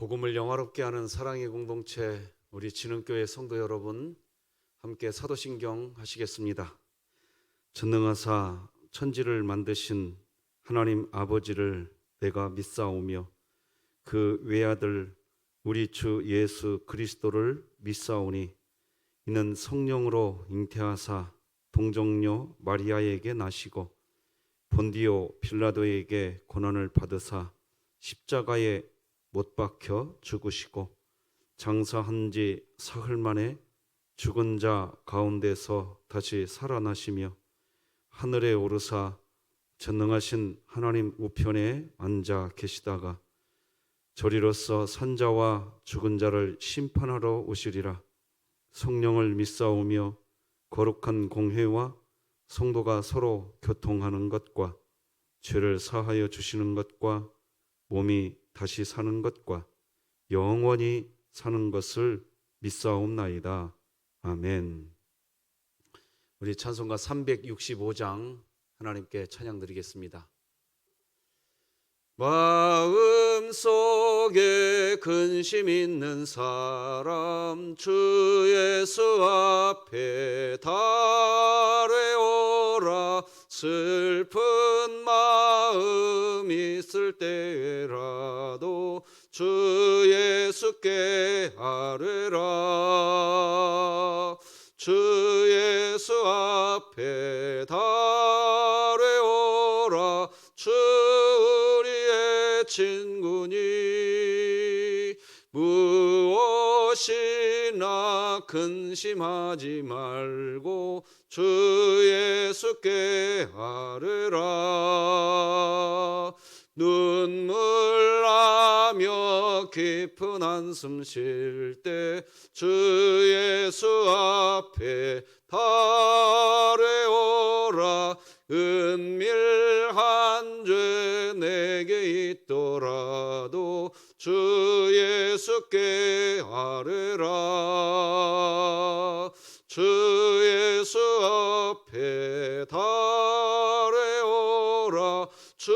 복음을 영화롭게 하는 사랑의 공동체 우리 진흥교회 성도 여러분, 함께 사도신경 하시겠습니다. 전능하사 천지를 만드신 하나님 아버지를 내가 믿사오며 그 외아들 우리 주 예수 그리스도를 믿사오니 이는 성령으로 잉태하사 동정녀 마리아에게 나시고 본디오 빌라도에게 고난을 받으사 십자가에 못 박혀 죽으시고 장사한 지 사흘 만에 죽은 자 가운데서 다시 살아나시며 하늘에 오르사 전능하신 하나님 우편에 앉아 계시다가 저리로서 산자와 죽은 자를 심판하러 오시리라. 성령을 믿사오며 거룩한 공회와 성도가 서로 교통하는 것과 죄를 사하여 주시는 것과 몸이 다시 사는 것과 영원히 사는 것을 믿사옵나이다. 아멘. 우리 찬송가 365장 하나님께 찬양 드리겠습니다. 마음속에 근심 있는 사람 주 예수 앞에 달래오라. 슬픈 마음 있을 때라도 주 예수께 아뢰라. 주 예수 앞에 달래오라. 주 우리의 친구니 무엇이나 근심하지 말고 주 예수께 아뢰라. 눈물 나며 깊은 한숨 쉴 때 주 예수 앞에 달래오라. 은밀한 죄 내게 있더라도 주 예수께 아뢰라. 주 예수 앞에 달래오라. 주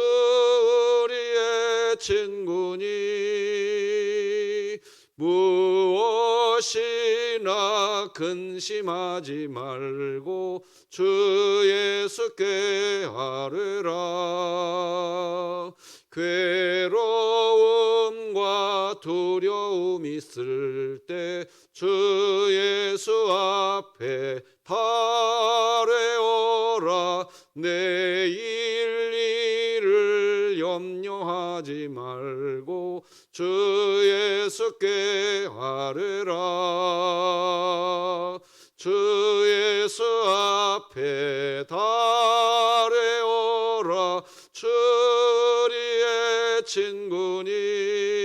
우리의 친구니 무엇이나 근심하지 말고 주 예수께 아뢰라. 괴로움과 두려움 있을 때 주 예수 앞에 달래오라. 내일 일을 염려하지 말고 주 예수께 아뢰라. 주 예수 앞에 달래오라. 주 우리의 친구니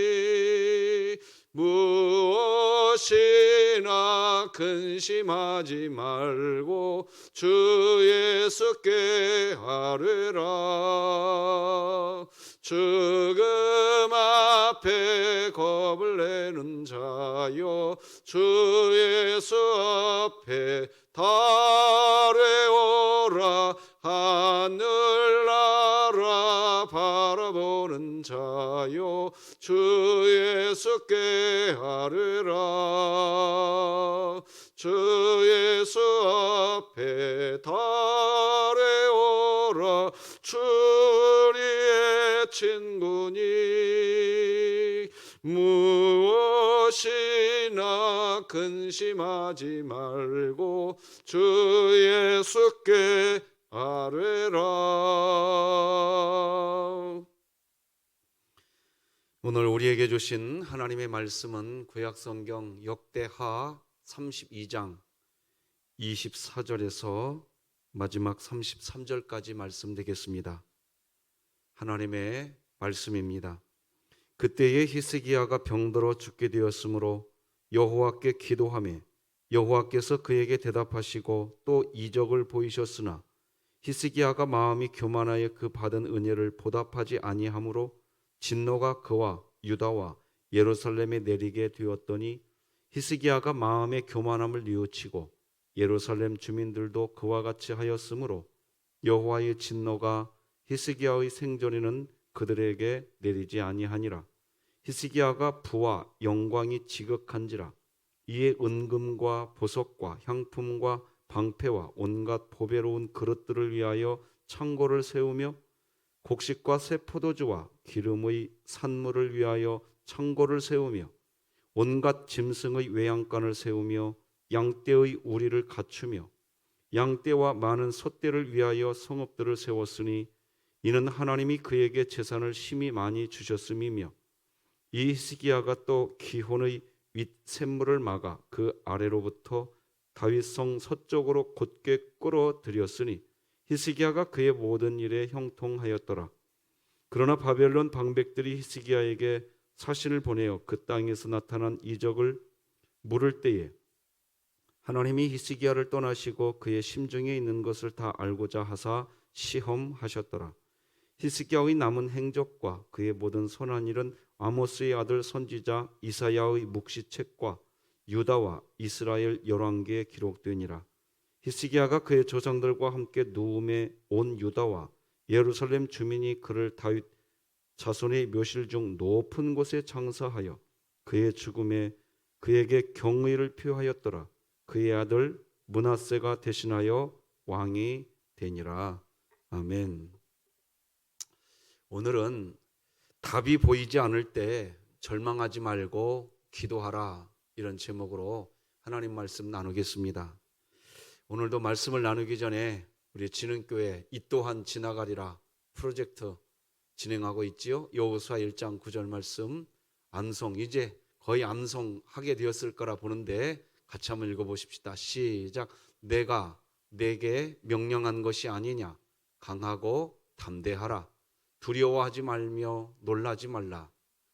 무엇이나 근심하지 말고 주 예수께 아뢰라. 죽음 앞에 겁을 내는 자여 주 예수 앞에 달래오라. 하늘나라 바라보는 자여 주 예수께 아뢰라. 주 예수 앞에 달래오라. 주 우리의 친구니 무엇이나 근심하지 말고 주 예수께 아뢰라. 오늘 우리에게 주신 하나님의 말씀은 구약성경 역대하 32장 24절에서 마지막 33절까지 말씀되겠습니다. 하나님의 말씀입니다. 그때에 히스기야가 병들어 죽게 되었으므로 여호와께 기도하며 여호와께서 그에게 대답하시고 또 이적을 보이셨으나 히스기야가 마음이 교만하여 그 받은 은혜를 보답하지 아니하므로 진노가 그와 유다와 예루살렘에 내리게 되었더니 히스기야가 마음의 교만함을 뉘우치고 예루살렘 주민들도 그와 같이 하였으므로 여호와의 진노가 히스기야의 생전에는 그들에게 내리지 아니하니라. 히스기야가 부와 영광이 지극한지라. 이에 은금과 보석과 향품과 방패와 온갖 보배로운 그릇들을 위하여 창고를 세우며 곡식과 새 포도주와 기름의 산물을 위하여 창고를 세우며 온갖 짐승의 외양간을 세우며 양떼의 우리를 갖추며 양떼와 많은 소떼를 위하여 성읍들을 세웠으니 이는 하나님이 그에게 재산을 심히 많이 주셨음이며 이 히스기야가 또 기혼의 윗샘물을 막아 그 아래로부터 다윗성 서쪽으로 곧게 끌어들였으니 히스기야가 그의 모든 일에 형통하였더라. 그러나 바벨론 방백들이 히스기야에게 사신을 보내어 그 땅에서 나타난 이적을 물을 때에 하나님이 히스기야를 떠나시고 그의 심중에 있는 것을 다 알고자 하사 시험하셨더라. 히스기야의 남은 행적과 그의 모든 선한 일은 아모스의 아들 선지자 이사야의 묵시책과 유다와 이스라엘 열왕기에 기록되니라. 히스기야가 그의 조상들과 함께 누움에 온 유다와 예루살렘 주민이 그를 다윗 자손의 묘실 중 높은 곳에 장사하여 그의 죽음에 그에게 경의를 표하였더라. 그의 아들 므낫세가 대신하여 왕이 되니라. 아멘. 오늘은 답이 보이지 않을 때 절망하지 말고 기도하라, 이런 제목으로 하나님 말씀 나누겠습니다. 오늘도 말씀을 나누기 전에 우리 진흥교회 이 또한 지나가리라 프로젝트 진행하고 있지요. 여호수아 1장 9절 말씀 암송, 이제 거의 암송하게 되었을 거라 보는데 같이 한번 읽어보십시다. 시작. 내가 내게 명령한 것이 아니냐. 강하고 담대하라. 두려워하지 말며 놀라지 말라.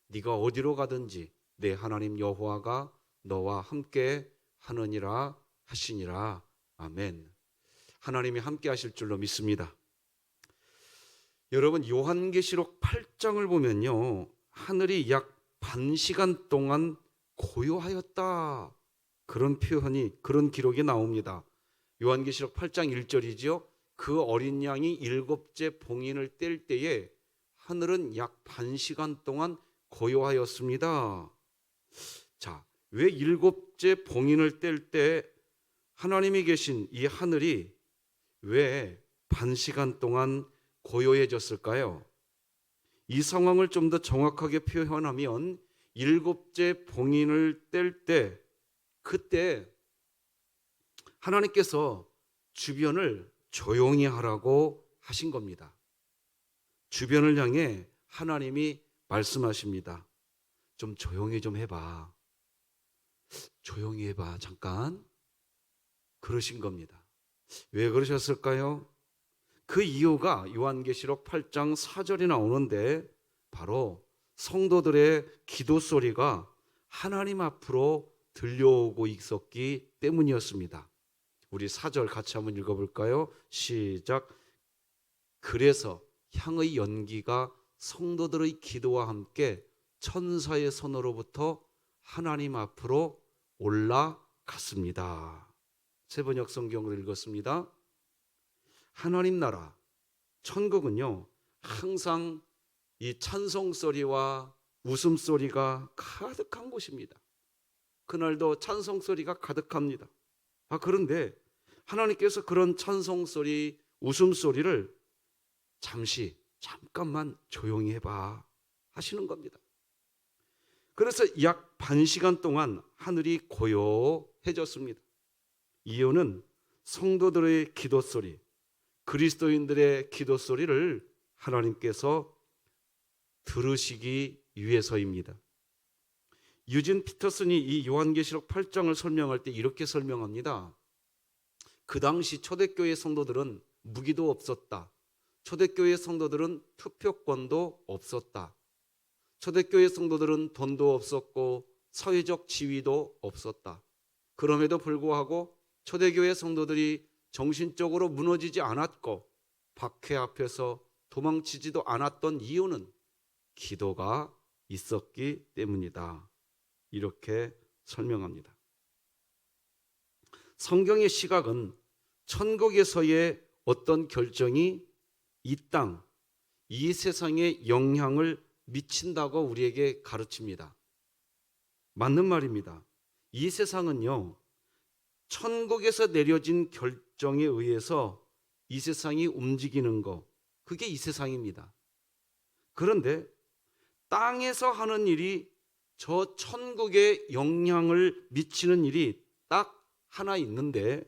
네가 어디로 가든지 내 하나님 여호와가 너와 함께 하느니라 하시니라. 아멘. 하나님이 함께 하실 줄로 믿습니다. 여러분, 요한계시록 8장을 보면요, 하늘이 약 반 시간 동안 고요하였다, 그런 표현이, 그런 기록이 나옵니다. 요한계시록 8장 1절이죠. 그 어린 양이 7째 봉인을 뗄 때에 하늘은 약 반 시간 동안 고요하였습니다. 자, 왜 7째 봉인을 뗄 때 하나님이 계신 이 하늘이 왜 반 시간 동안 고요해졌을까요? 이 상황을 좀 더 정확하게 표현하면 7째 봉인을 뗄 때, 그때 하나님께서 주변을 조용히 하라고 하신 겁니다. 주변을 향해 하나님이 말씀하십니다. 좀 조용히 좀 해봐. 조용히 해봐, 잠깐. 그러신 겁니다. 왜 그러셨을까요? 그 이유가 요한계시록 8장 4절이 나오는데 바로 성도들의 기도 소리가 하나님 앞으로 들려오고 있었기 때문이었습니다. 우리 4절 같이 한번 읽어볼까요? 시작. 그래서 향의 연기가 성도들의 기도와 함께 천사의 손으로부터 하나님 앞으로 올라갔습니다. 세번역 성경으로 읽었습니다. 하나님 나라, 천국은요, 항상 이 찬송소리와 웃음소리가 가득한 곳입니다. 그날도 찬송소리가 가득합니다. 그런데 하나님께서 그런 찬송소리, 웃음소리를 잠깐만 조용히 해봐 하시는 겁니다. 그래서 약 반 시간 동안 하늘이 고요해졌습니다. 이유는 성도들의 기도 소리, 그리스도인들의 기도 소리를 하나님께서 들으시기 위해서입니다. 유진 피터슨이 이 요한계시록 8장을 설명할 때 이렇게 설명합니다. 그 당시 초대교회 성도들은 무기도 없었다. 초대교회 성도들은 투표권도 없었다. 초대교회 성도들은 돈도 없었고 사회적 지위도 없었다. 그럼에도 불구하고 초대교회 성도들이 정신적으로 무너지지 않았고 박해 앞에서 도망치지도 않았던 이유는 기도가 있었기 때문이다. 이렇게 설명합니다. 성경의 시각은 천국에서의 어떤 결정이 이 땅, 이 세상에 영향을 미친다고 우리에게 가르칩니다. 맞는 말입니다. 이 세상은요, 천국에서 내려진 결정에 의해서 이 세상이 움직이는 거, 그게 이 세상입니다. 그런데 땅에서 하는 일이 저 천국에 영향을 미치는 일이 딱 하나 있는데,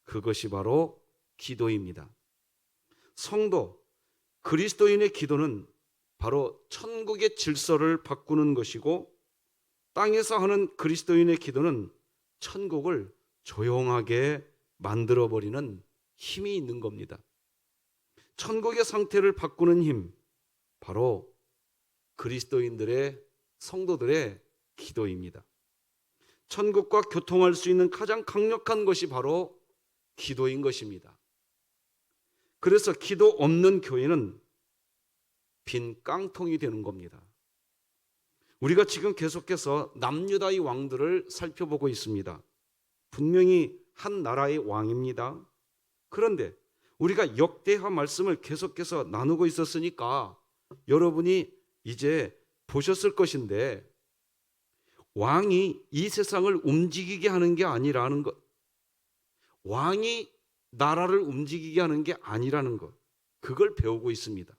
그것이 바로 기도입니다. 성도, 그리스도인의 기도는 바로 천국의 질서를 바꾸는 것이고, 땅에서 하는 그리스도인의 기도는 천국을 조용하게 만들어버리는 힘이 있는 겁니다. 천국의 상태를 바꾸는 힘, 바로 그리스도인들의, 성도들의 기도입니다. 천국과 교통할 수 있는 가장 강력한 것이 바로 기도인 것입니다. 그래서 기도 없는 교회는 빈 깡통이 되는 겁니다. 우리가 지금 계속해서 남유다의 왕들을 살펴보고 있습니다. 분명히 한 나라의 왕입니다. 그런데 우리가 역대하 말씀을 계속해서 나누고 있었으니까 여러분이 이제 보셨을 것인데, 왕이 이 세상을 움직이게 하는 게 아니라는 것, 왕이 나라를 움직이게 하는 게 아니라는 것, 그걸 배우고 있습니다.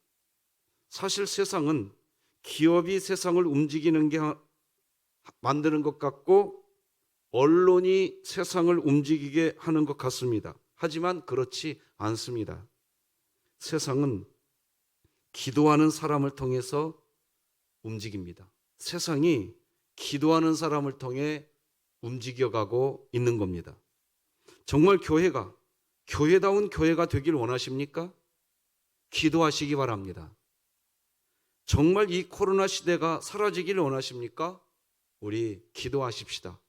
사실 세상은 기업이 세상을 움직이는 게 만드는 것 같고, 언론이 세상을 움직이게 하는 것 같습니다. 하지만 그렇지 않습니다. 세상은 기도하는 사람을 통해서 움직입니다. 세상이 기도하는 사람을 통해 움직여가고 있는 겁니다. 정말 교회가 교회다운 교회가 되길 원하십니까? 기도하시기 바랍니다. 정말 이 코로나 시대가 사라지기를 원하십니까? 우리 기도하십시다.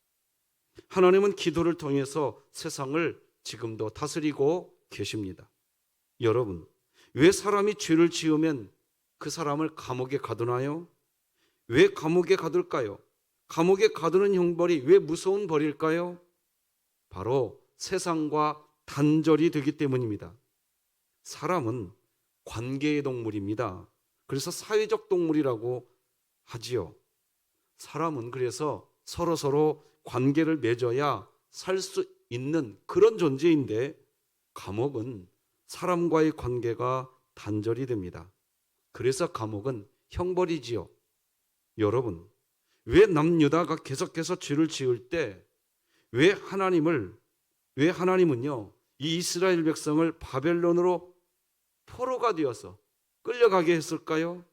하나님은 기도를 통해서 세상을 지금도 다스리고 계십니다. 여러분, 왜 사람이 죄를 지으면 그 사람을 감옥에 가두나요? 왜 감옥에 가둘까요? 감옥에 가두는 형벌이 왜 무서운 벌일까요? 바로 세상과 단절이 되기 때문입니다. 사람은 관계의 동물입니다. 그래서 사회적 동물이라고 하지요. 사람은 그래서 서로 관계를 맺어야 살 수 있는 그런 존재인데, 감옥은 사람과의 관계가 단절이 됩니다. 그래서 감옥은 형벌이지요. 여러분, 왜 남유다가 계속해서 죄를 지을 때 왜 하나님은요 이 이스라엘 백성을 바벨론으로 포로가 되어서 끌려가게 했을까요?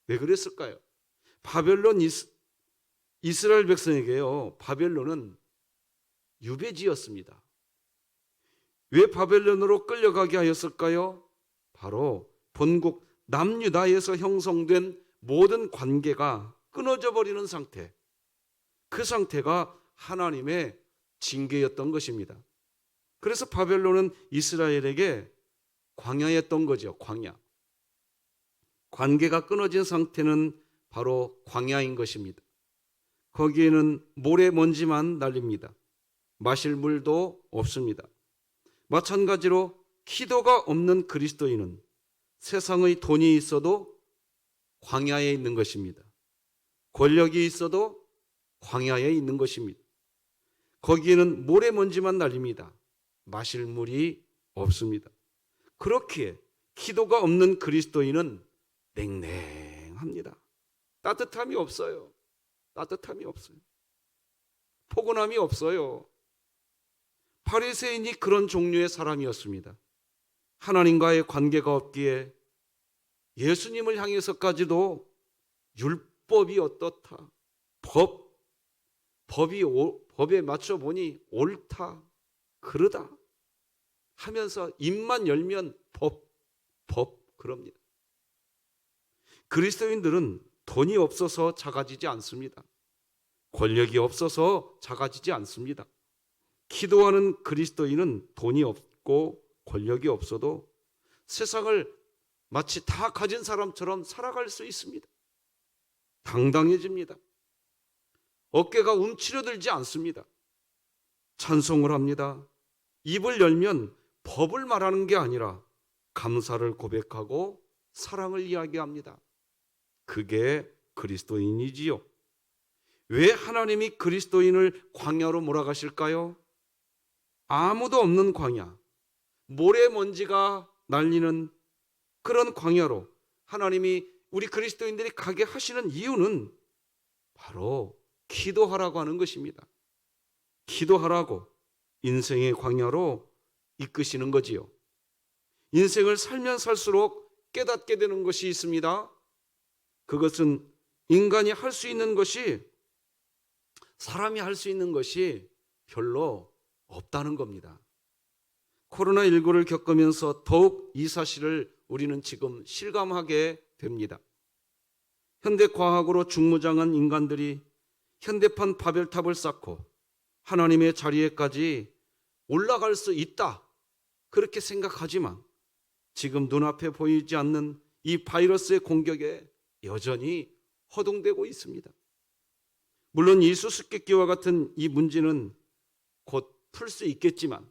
왜 그랬을까요? 이스라엘 백성에게요, 바벨론은 유배지였습니다. 왜 바벨론으로 끌려가게 하였을까요? 바로 본국 남유다에서 형성된 모든 관계가 끊어져 버리는 상태, 그 상태가 하나님의 징계였던 것입니다. 그래서 바벨론은 이스라엘에게 광야였던 거죠. 광야. 관계가 끊어진 상태는 바로 광야인 것입니다. 거기에는 모래먼지만 날립니다. 마실 물도 없습니다. 마찬가지로 기도가 없는 그리스도인은 세상의 돈이 있어도 광야에 있는 것입니다. 권력이 있어도 광야에 있는 것입니다. 거기에는 모래먼지만 날립니다. 마실 물이 없습니다. 그렇기에 기도가 없는 그리스도인은 냉랭합니다. 따뜻함이 없어요. 따뜻함이 없어요. 포근함이 없어요. 바리새인이 그런 종류의 사람이었습니다. 하나님과의 관계가 없기에 예수님을 향해서까지도 율법이 어떻다, 법에 맞춰 보니 옳다, 그러다 하면서 입만 열면 법 그럽니다. 그리스도인들은 돈이 없어서 작아지지 않습니다. 권력이 없어서 작아지지 않습니다. 기도하는 그리스도인은 돈이 없고 권력이 없어도 세상을 마치 다 가진 사람처럼 살아갈 수 있습니다. 당당해집니다. 어깨가 움츠려들지 않습니다. 찬송을 합니다. 입을 열면 법을 말하는 게 아니라 감사를 고백하고 사랑을 이야기합니다. 그게 그리스도인이지요. 왜 하나님이 그리스도인을 광야로 몰아가실까요? 아무도 없는 광야, 모래먼지가 날리는 그런 광야로 하나님이 우리 그리스도인들이 가게 하시는 이유는 바로 기도하라고 하는 것입니다. 기도하라고 인생의 광야로 이끄시는 거지요. 인생을 살면 살수록 깨닫게 되는 것이 있습니다. 그것은 인간이 할 수 있는 것이, 사람이 할 수 있는 것이 별로 없다는 겁니다. 코로나19를 겪으면서 더욱 이 사실을 우리는 지금 실감하게 됩니다. 현대과학으로 중무장한 인간들이 현대판 바벨탑을 쌓고 하나님의 자리에까지 올라갈 수 있다, 그렇게 생각하지만 지금 눈앞에 보이지 않는 이 바이러스의 공격에 여전히 허둥대고 있습니다. 물론 이 수수께끼와 같은 이 문제는 곧 풀 수 있겠지만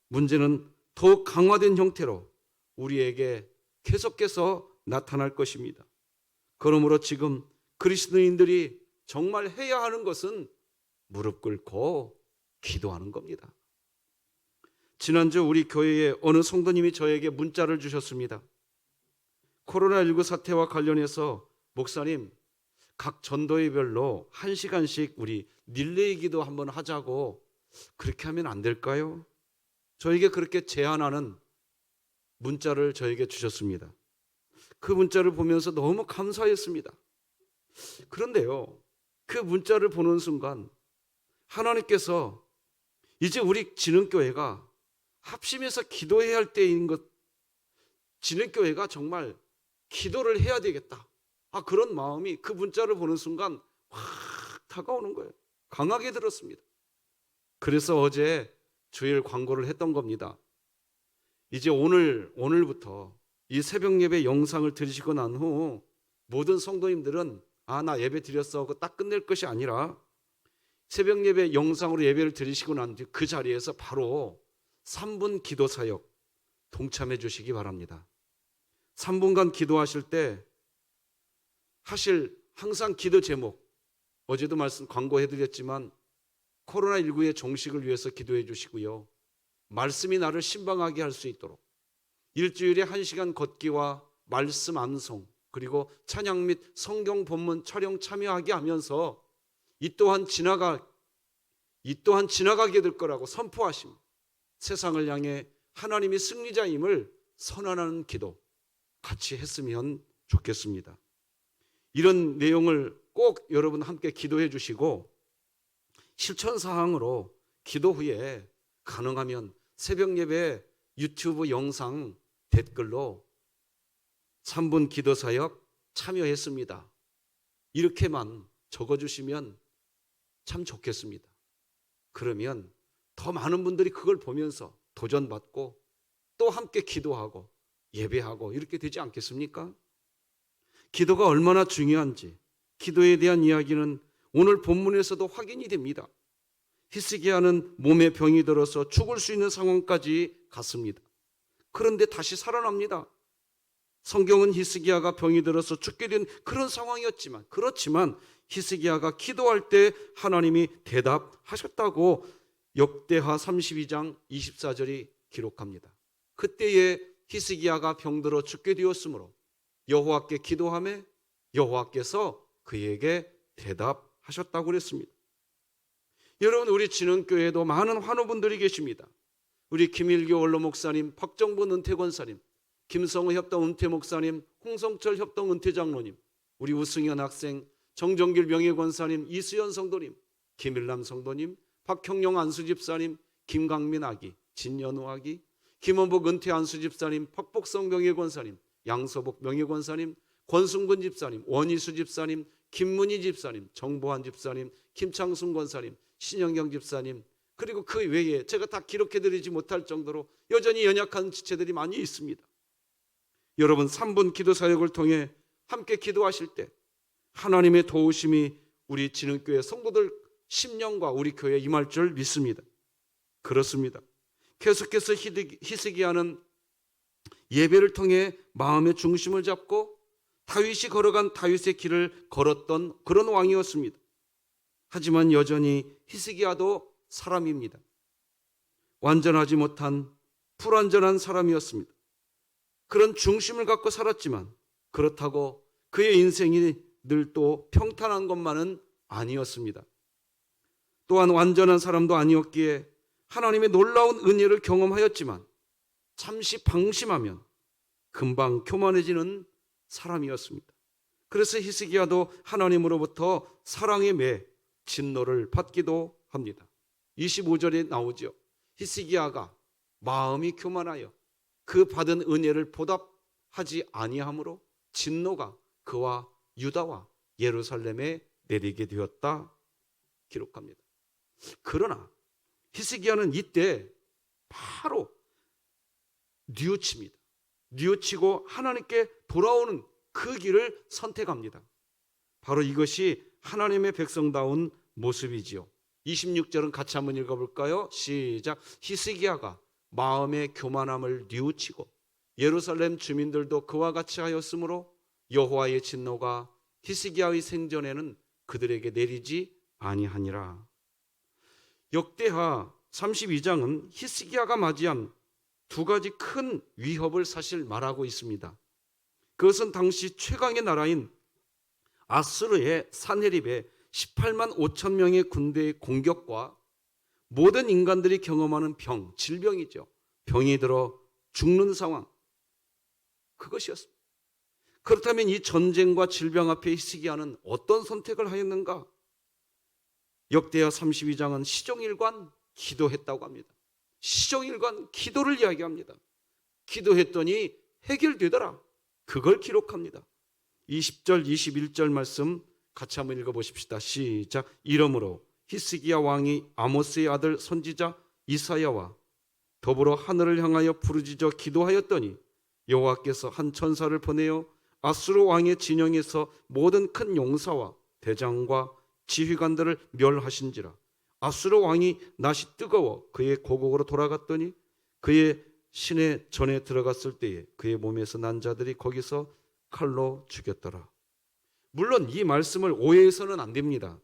문제는 더욱 강화된 형태로 우리에게 계속해서 나타날 것입니다. 그러므로 지금 그리스도인들이 정말 해야 하는 것은 무릎 꿇고 기도하는 겁니다. 지난주 우리 교회에 어느 성도님이 저에게 문자를 주셨습니다. 코로나19 사태와 관련해서 목사님, 각 전도회별로 1시간씩 우리 릴레이 기도 한번 하자고, 그렇게 하면 안 될까요? 저에게 그렇게 제안하는 문자를 저에게 주셨습니다. 그 문자를 보면서 너무 감사했습니다. 그런데요, 그 문자를 보는 순간 하나님께서 이제 우리 진흥교회가 합심해서 기도해야 할 때인 것, 진흥교회가 정말 기도를 해야 되겠다, 그런 마음이 그 문자를 보는 순간 확 다가오는 거예요. 강하게 들었습니다. 그래서 어제 주일 광고를 했던 겁니다. 이제 오늘부터 이 새벽 예배 영상을 들으시고 난 후 모든 성도님들은 나 예배 드렸어 하고 딱 끝낼 것이 아니라 새벽 예배 영상으로 예배를 드리시고 난 뒤 그 자리에서 바로 3분 기도 사역 동참해 주시기 바랍니다. 3분간 기도하실 때 사실 항상 기도 제목, 어제도 말씀 광고해 드렸지만 코로나19의 종식을 위해서 기도해 주시고요, 말씀이 나를 신방하게 할 수 있도록 일주일에 1시간 걷기와 말씀 암송, 그리고 찬양 및 성경 본문 촬영 참여하게 하면서 이 또한 지나가게 될 거라고 선포하십니다. 세상을 향해 하나님이 승리자임을 선언하는 기도 같이 했으면 좋겠습니다. 이런 내용을 꼭 여러분 함께 기도해 주시고, 실천사항으로 기도 후에 가능하면 새벽 예배 유튜브 영상 댓글로 3분 기도 사역 참여했습니다, 이렇게만 적어주시면 참 좋겠습니다. 그러면 더 많은 분들이 그걸 보면서 도전받고 또 함께 기도하고 예배하고 이렇게 되지 않겠습니까? 기도가 얼마나 중요한지 기도에 대한 이야기는 오늘 본문에서도 확인이 됩니다. 히스기야는 몸에 병이 들어서 죽을 수 있는 상황까지 갔습니다. 그런데 다시 살아납니다. 성경은 히스기야가 병이 들어서 죽게 된 그런 상황이었지만, 그렇지만 히스기야가 기도할 때 하나님이 대답하셨다고 역대하 32장 24절이 기록합니다. 그때에 히스기야가 병들어 죽게 되었으므로 여호와께 기도하매 여호와께서 그에게 대답하셨다고 그랬습니다. 여러분, 우리 진흥교회에도 많은 환우분들이 계십니다. 우리 김일교 원로 목사님, 박정분 은퇴 권사님, 김성우 협동 은퇴 목사님, 홍성철 협동 은퇴 장로님, 우리 우승현 학생, 정정길 명예 권사님, 이수연 성도님, 김일남 성도님, 박형용 안수 집사님, 김강민 아기, 진연우 아기, 김원복 은퇴 안수 집사님, 박복성 명예 권사님, 양서복 명예 권사님, 권순근 집사님, 원희수 집사님, 김문희 집사님, 정보환 집사님, 김창순 권사님, 신영경 집사님, 그리고 그 외에 제가 다 기록해드리지 못할 정도로 여전히 연약한 지체들이 많이 있습니다. 여러분, 3분 기도 사역을 통해 함께 기도하실 때 하나님의 도우심이 우리 진흥교회 성도들 심령과 우리 교회에 임할 줄 믿습니다. 그렇습니다. 계속해서 히스기야는 예배를 통해 마음의 중심을 잡고 다윗이 걸어간 다윗의 길을 걸었던 그런 왕이었습니다. 하지만 여전히 히스기야도 사람입니다. 완전하지 못한 불완전한 사람이었습니다. 그런 중심을 갖고 살았지만 그렇다고 그의 인생이 늘 또 평탄한 것만은 아니었습니다. 또한 완전한 사람도 아니었기에 하나님의 놀라운 은혜를 경험하였지만 잠시 방심하면 금방 교만해지는 사람이었습니다. 그래서 히스기야도 하나님으로부터 사랑의 매, 진노를 받기도 합니다. 25절에 나오죠. 히스기야가 마음이 교만하여 그 받은 은혜를 보답하지 아니하므로 진노가 그와 유다와 예루살렘에 내리게 되었다 기록합니다. 그러나 히스기야는 이때 바로 뉘우칩니다. 뉘우치고 하나님께 돌아오는 그 길을 선택합니다. 바로 이것이 하나님의 백성다운 모습이지요. 26절은 같이 한번 읽어볼까요? 시작. 히스기야가 마음의 교만함을 뉘우치고 예루살렘 주민들도 그와 같이 하였으므로 여호와의 진노가 히스기야의 생전에는 그들에게 내리지 아니하니라. 역대하 32장은 히스기야가 맞이한 두 가지 큰 위협을 사실 말하고 있습니다. 그것은 당시 최강의 나라인 아수르의 산헤립의 18만 5천 명의 군대의 공격과 모든 인간들이 경험하는 병, 질병이죠. 병이 들어 죽는 상황, 그것이었습니다. 그렇다면 이 전쟁과 질병 앞에 히스기야는 어떤 선택을 하였는가? 역대하 32장은 시종일관 기도했다고 합니다. 시종일관 기도를 이야기합니다. 기도했더니 해결되더라. 그걸 기록합니다. 20절 21절 말씀 같이 한번 읽어보십시다. 시작. 이러므로 히스기야 왕이 아모스의 아들 선지자 이사야와 더불어 하늘을 향하여 부르짖어 기도하였더니 여호와께서 한 천사를 보내어 아수르 왕의 진영에서 모든 큰 용사와 대장과 지휘관들을 멸하신지라. 아수르 왕이 낯이 뜨거워 그의 고국으로 돌아갔더니 그의 시내 전에 들어갔을 때에 그의 몸에서 난 자들이 거기서 칼로 죽였더라. 물론 이 말씀을 오해해서는 안 됩니다.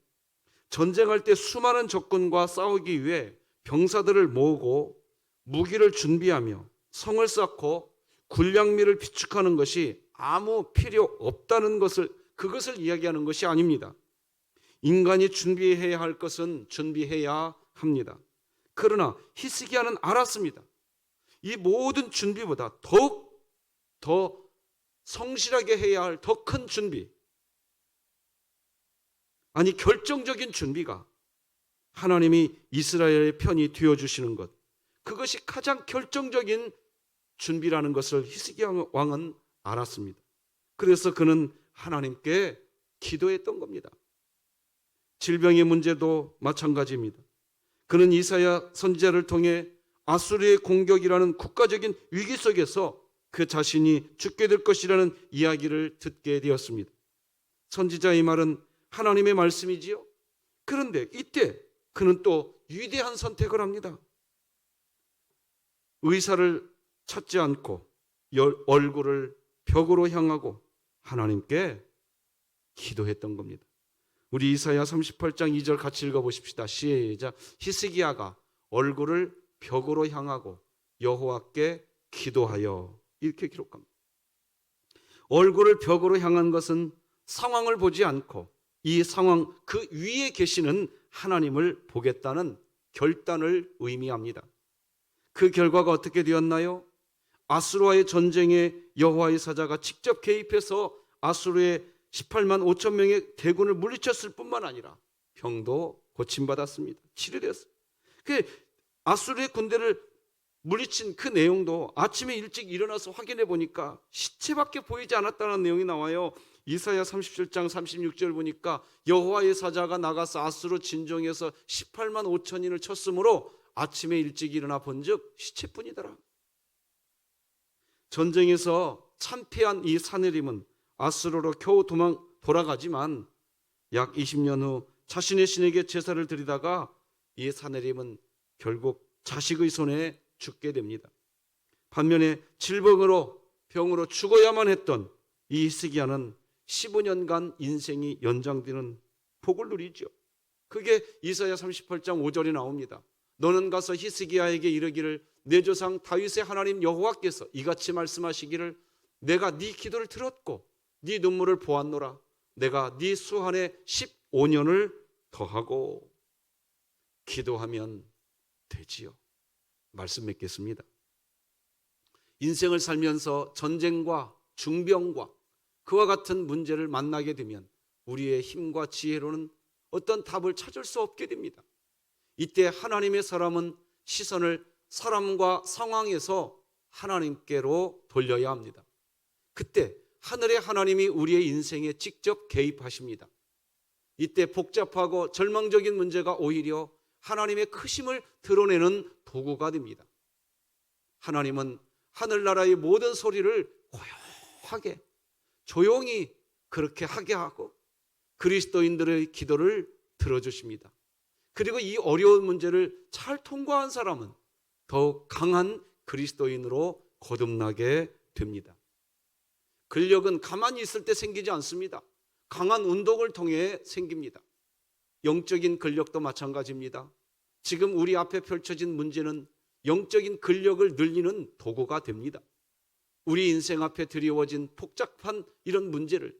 전쟁할 때 수많은 적군과 싸우기 위해 병사들을 모으고 무기를 준비하며 성을 쌓고 군량미를 비축하는 것이 아무 필요 없다는 그것을 이야기하는 것이 아닙니다. 인간이 준비해야 할 것은 준비해야 합니다. 그러나 히스기야는 알았습니다. 이 모든 준비보다 더욱 더 성실하게 해야 할 더 큰 준비, 아니 결정적인 준비가 하나님이 이스라엘의 편이 되어주시는 것, 그것이 가장 결정적인 준비라는 것을 히스기야 왕은 알았습니다. 그래서 그는 하나님께 기도했던 겁니다. 질병의 문제도 마찬가지입니다. 그는 이사야 선지자를 통해 아수르의 공격이라는 국가적인 위기 속에서 그 자신이 죽게 될 것이라는 이야기를 듣게 되었습니다. 선지자의 말은 하나님의 말씀이지요. 그런데 이때 그는 또 위대한 선택을 합니다. 의사를 찾지 않고 얼굴을 벽으로 향하고 하나님께 기도했던 겁니다. 우리 이사야 38장 2절 같이 읽어보십시다. 시작. 히스기야가 얼굴을 벽으로 향하고 여호와께 기도하여, 이렇게 기록합니다. 얼굴을 벽으로 향한 것은 상황을 보지 않고 이 상황 그 위에 계시는 하나님을 보겠다는 결단을 의미합니다. 그 결과가 어떻게 되었나요? 아수르와의 전쟁에 여호와의 사자가 직접 개입해서 아수르의 18만 5천 명의 대군을 물리쳤을 뿐만 아니라 병도 고침받았습니다. 치료되었습니다. 아수르의 군대를 물리친 그 내용도 아침에 일찍 일어나서 확인해 보니까 시체밖에 보이지 않았다는 내용이 나와요. 이사야 37장 36절 보니까 여호와의 사자가 나가서 아수르 진정에서 18만 5천인을 쳤으므로 아침에 일찍 일어나 본즉 시체뿐이더라. 전쟁에서 참패한 이 사네림은 아수르로 겨우 돌아가지만 약 20년 후 자신의 신에게 제사를 드리다가 이 사네림은 결국 자식의 손에 죽게 됩니다. 반면에 질병으로 병으로 죽어야만 했던 이 히스기야는 15년간 인생이 연장되는 복을 누리죠. 그게 이사야 38장 5절에 나옵니다. 너는 가서 히스기야에게 이르기를 내 조상 다윗의 하나님 여호와께서 이같이 말씀하시기를 내가 네 기도를 들었고 네 눈물을 보았노라. 내가 네 수한에 15년을 더하고. 기도하면 되지요. 말씀 맺겠습니다. 인생을 살면서 전쟁과 중병과 그와 같은 문제를 만나게 되면 우리의 힘과 지혜로는 어떤 답을 찾을 수 없게 됩니다. 이때 하나님의 사람은 시선을 사람과 상황에서 하나님께로 돌려야 합니다. 그때 하늘의 하나님이 우리의 인생에 직접 개입하십니다. 이때 복잡하고 절망적인 문제가 오히려 하나님의 크심을 드러내는 도구가 됩니다. 하나님은 하늘나라의 모든 소리를 고요하게 조용히 그렇게 하게 하고 그리스도인들의 기도를 들어주십니다. 그리고 이 어려운 문제를 잘 통과한 사람은 더욱 강한 그리스도인으로 거듭나게 됩니다. 근력은 가만히 있을 때 생기지 않습니다. 강한 운동을 통해 생깁니다. 영적인 근력도 마찬가지입니다. 지금 우리 앞에 펼쳐진 문제는 영적인 근력을 늘리는 도구가 됩니다. 우리 인생 앞에 드리워진 복잡한 이런 문제를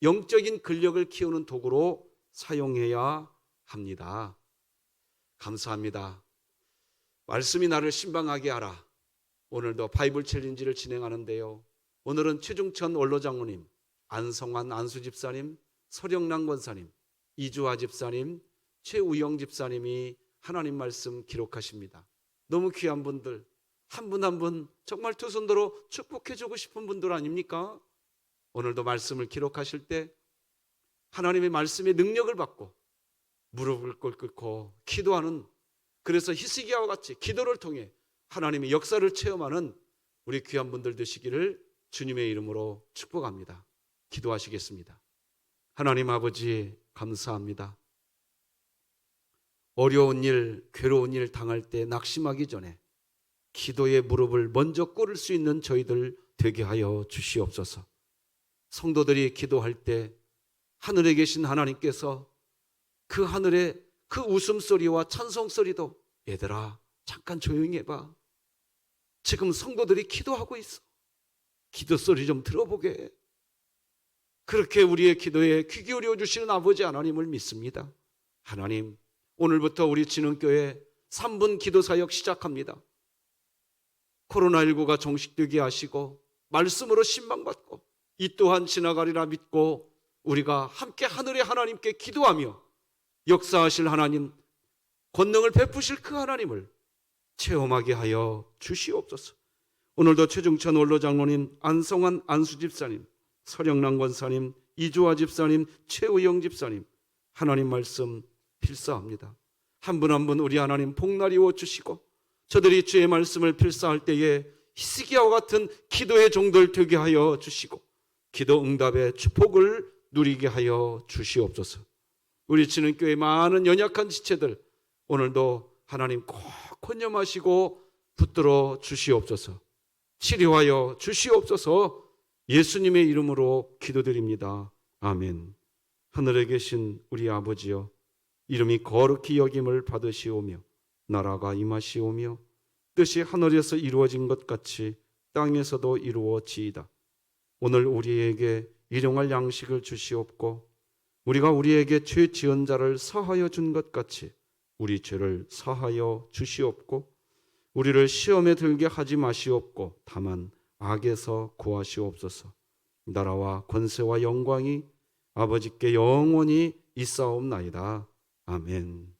영적인 근력을 키우는 도구로 사용해야 합니다. 감사합니다. 말씀이 나를 신방하게 하라. 오늘도 바이블 챌린지를 진행하는데요. 오늘은 최중천 원로장로님, 안성환 안수집사님, 서령란 권사님, 이주아 집사님, 최우영 집사님이 하나님 말씀 기록하십니다. 너무 귀한 분들, 한 분 한 분 정말 두 손으로 축복해주고 싶은 분들 아닙니까? 오늘도 말씀을 기록하실 때 하나님의 말씀의 능력을 받고 무릎을 꿇고 기도하는, 그래서 히스기야와 같이 기도를 통해 하나님의 역사를 체험하는 우리 귀한 분들 되시기를 주님의 이름으로 축복합니다. 기도하시겠습니다. 하나님 아버지 감사합니다. 어려운 일, 괴로운 일 당할 때 낙심하기 전에 기도의 무릎을 먼저 꿇을 수 있는 저희들 되게 하여 주시옵소서. 성도들이 기도할 때 하늘에 계신 하나님께서 그 하늘의 그 웃음소리와 찬송소리도 얘들아 잠깐 조용히 해봐. 지금 성도들이 기도하고 있어. 기도소리 좀 들어보게. 그렇게 우리의 기도에 귀 기울여 주시는 아버지 하나님을 믿습니다. 하나님, 오늘부터 우리 진흥교회 3분 기도사역 시작합니다. 코로나19가 종식되게 하시고 말씀으로 신방받고 이 또한 지나가리라 믿고 우리가 함께 하늘의 하나님께 기도하며 역사하실 하나님, 권능을 베푸실 그 하나님을 체험하게 하여 주시옵소서. 오늘도 최중천 원로장로님, 안성환 안수집사님, 서령란 권사님, 이주아 집사님, 최우영 집사님, 하나님 말씀 필사합니다. 한 분 한 분 우리 하나님 복날이워 주시고 저들이 주의 말씀을 필사할 때에 히스기야와 같은 기도의 종들 되게 하여 주시고 기도 응답의 축복을 누리게 하여 주시옵소서. 우리 진흥교회 많은 연약한 지체들 오늘도 하나님 꼭 권념하시고 붙들어 주시옵소서. 치료하여 주시옵소서. 예수님의 이름으로 기도드립니다. 아멘. 하늘에 계신 우리 아버지여, 이름이 거룩히 여김을 받으시오며 나라가 임하시오며 뜻이 하늘에서 이루어진 것 같이 땅에서도 이루어지이다. 오늘 우리에게 일용할 양식을 주시옵고 우리가 우리에게 죄 지은 자를 사하여 준 것 같이 우리 죄를 사하여 주시옵고 우리를 시험에 들게 하지 마시옵고 다만 악에서 구하시옵소서. 나라와 권세와 영광이 아버지께 영원히 있사옵나이다. 아멘.